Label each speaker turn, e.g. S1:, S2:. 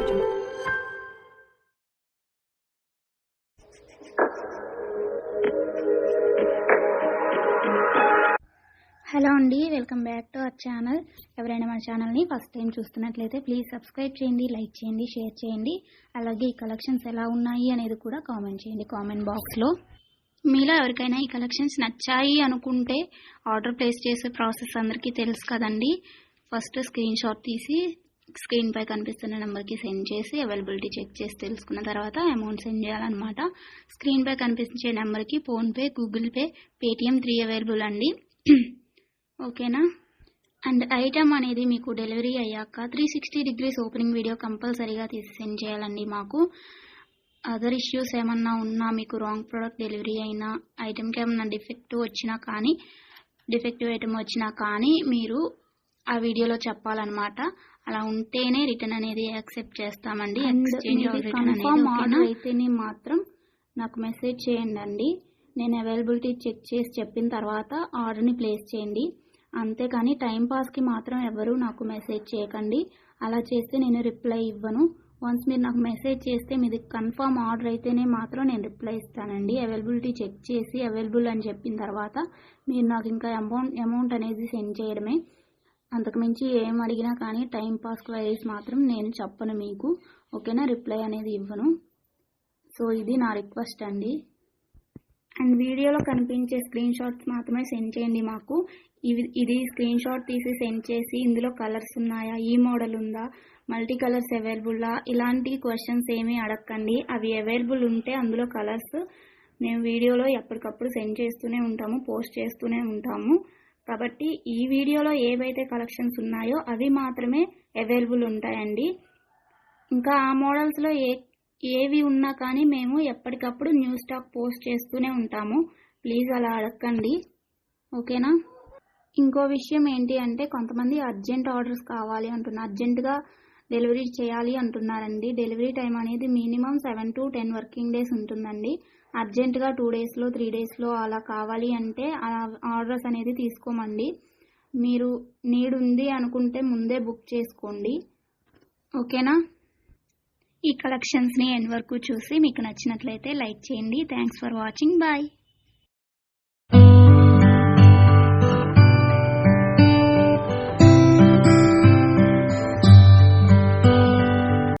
S1: Hello అండి, welcome back to our channel. ఎవరైనా మన ఛానల్ని ఫస్ట్ టైం చూస్తున్నట్లయితే ప్లీజ్ సబ్స్క్రైబ్ చేయండి, లైక్ చేయండి, షేర్ చేయండి. అలాగే ఈ కలెక్షన్స్ ఎలా ఉన్నాయి అనేది కూడా కామెంట్ చేయండి కామెంట్ బాక్స్లో. మీలో ఎవరికైనా ఈ కలెక్షన్స్ నచ్చాయి అనుకుంటే ఆర్డర్ ప్లేస్ చేసే ప్రాసెస్ అందరికీ తెలుసు కదండి. ఫస్ట్ స్క్రీన్ షాట్ తీసి స్క్రీన్ పై కనిపిస్తున్న నెంబర్కి సెండ్ చేసి అవైలబిలిటీ చెక్ చేసి తెలుసుకున్న తర్వాత అమౌంట్ సెండ్ చేయాలన్నమాట. స్క్రీన్ పై కనిపించే నెంబర్కి PhonePe, Google pay, Paytm 3 available అండి. ఓకేనా. అండ్ ఐటమ్ అనేది మీకు డెలివరీ అయ్యాక 360 degrees ఓపెనింగ్ వీడియో కంపల్సరీగా తీసి సెండ్ చేయాలండి. మాకు అదర్ ఇష్యూస్ ఏమన్నా ఉన్నా, మీకు రాంగ్ ప్రోడక్ట్ డెలివరీ అయినా, ఐటమ్కి ఏమన్నా డిఫెక్టివ్ ఐటమ్ వచ్చినా కానీ మీరు ఆ వీడియోలో చెప్పాలన్నమాట. అలా ఉంటేనే రిటర్న్ అనేది యాక్సెప్ట్ చేస్తామండి. ఎక్స్చేంజ్ ఆర్డర్ అయితేనే మాత్రం నాకు మెసేజ్ చేయండి. నేను అవైలబిలిటీ చెక్ చేసి చెప్పిన తర్వాత ఆర్డర్ని ప్లేస్ చేయండి. అంతేకాని టైంపాస్కి మాత్రం ఎవరు నాకు మెసేజ్ చేయకండి. అలా చేస్తే నేను రిప్లై ఇవ్వను. వన్స్ మీరు నాకు మెసేజ్ చేస్తే మీది కన్ఫర్మ్ ఆర్డర్ అయితేనే మాత్రం నేను రిప్లై ఇస్తానండి. అవైలబిలిటీ చెక్ చేసి అవైలబుల్ అని చెప్పిన తర్వాత మీరు నాకు ఇంకా అమౌంట్ అనేది సెండ్ చేయడమే. అంతకుమించి ఏం అడిగినా కానీ టైంపాస్ క్వైరీస్ మాత్రం నేను చెప్పను మీకు. ఓకేనా, రిప్లై అనేది ఇవ్వను. సో ఇది నా రిక్వెస్ట్ అండి. అండ్ వీడియోలో కనిపించే స్క్రీన్ షాట్స్ మాత్రమే సెండ్ చేయండి మాకు. ఇది స్క్రీన్ షాట్ తీసి సెండ్ చేసి ఇందులో కలర్స్ ఉన్నాయా, ఈ మోడల్ ఉందా, మల్టీ కలర్స్ అవైలబుల్లా, ఇలాంటి క్వశ్చన్స్ ఏమీ అడగండి. అవి అవైలబుల్ ఉంటే అందులో కలర్స్ మేము వీడియోలో ఎప్పటికప్పుడు సెండ్ చేస్తూనే ఉంటాము, పోస్ట్ చేస్తూనే ఉంటాము. కాబట్టి ఈ వీడియోలో ఏవైతే కలెక్షన్స్ ఉన్నాయో అవి మాత్రమే అవైలబుల్ ఉంటాయండి. ఇంకా ఆ మోడల్స్లో ఏవి ఉన్నా కానీ మేము ఎప్పటికప్పుడు న్యూ స్టాక్ పోస్ట్ చేస్తూనే ఉంటాము. ప్లీజ్ అలా అడగండి. ఓకేనా. ఇంకో విషయం ఏంటి అంటే, కొంతమంది అర్జెంట్ ఆర్డర్స్ కావాలి అంటున్నారు, అర్జెంటుగా డెలివరీ చేయాలి అంటున్నారండి. డెలివరీ టైం అనేది మినిమం 7 to 10 వర్కింగ్ డేస్ ఉంటుందండి. అర్జెంటుగా 2 daysలో 3 daysలో అలా కావాలి అంటే ఆర్డర్స్ అనేది తీసుకోమండి. మీరు నీడ్ ఉంది అనుకుంటే ముందే బుక్ చేసుకోండి. ఓకేనా. ఈ కలెక్షన్స్ని ఎండ్ వరకు చూసి మీకు నచ్చినట్లయితే లైక్ చేయండి. Thanks for watching. బాయ్.